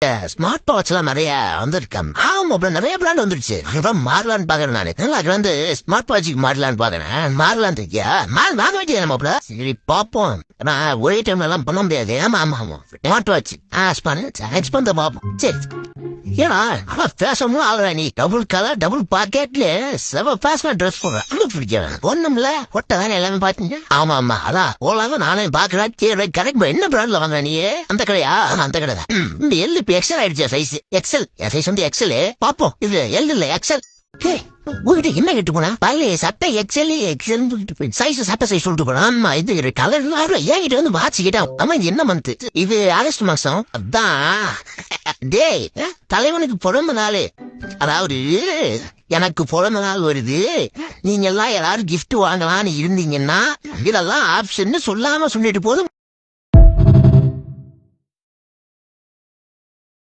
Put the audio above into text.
Smart watch எல்லாம் நிறைய வந்திருக்கேன். ஆமா, நிறைய பிராண்ட் வந்துருச்சு. மாறலான்னு பாக்குறேன் நானு. அது வந்து ஸ்மார்ட் வாட்சுக்கு மாறலான்னு பாக்குறேன். மாறலான்னு இருக்கியா? வாங்க வேண்டிய மாப்பிள. சரி பாப்போம். நான் ஒரே டைம்ல எல்லாம் பண்ண முடியாது. ஆமா ஆமா ஆமா. ஸ்மார்ட் வாட்ச் எக்ஸ்பெண்ட் பாப்போம். சரி ஏன்னா பேசணும் ஆகுறா நீ. டபுள் கலர் டபுள் பாக்கெட்ல செவ பேச ட்ரெஸ் போடுறேன். பிடிக்கிறேன் ஒண்ணும்ல ஒட்ட தானே எல்லாமே பாத்தீங்க. ஆமா ஆமா அதான் ஓலாவ நானே பாக்குறேன். கரெக்ட். என்ன பிராண்ட்ல வாங்க நீ? அந்த கடையா? அந்த கடை தான். இந்த எல் இப்ப எக்ஸல் ஆயிடுச்சு. Size XL. என் சைஸ் வந்து எக்ஸல். பாப்போம். இது எல் இல்ல எக்ஸல். உங்ககிட்ட என்ன கேட்டு போனா? பழைய சட்டை எக்ஸல் எக்ஸல் சைஸ் சட்டை சைஸ் சொல்லிட்டு போனா. ஆமா இது கலர் என்கிட்ட வந்து வாட்ச் கேட்டான். ஆமா இது என்ன மந்த்? இது ஆகஸ்ட் மாசம். அதான் டேய் தலைவனுக்கு பிறந்த நாள். அதாவது எனக்கு பிறந்த நாள் வருது. நீங்க எல்லாம் எல்லாரும் கிஃப்ட் வாங்கலாம்னு இருந்தீங்கன்னா இதெல்லாம் ஆப்ஷன் சொல்லாம சொல்லிட்டு போதும்.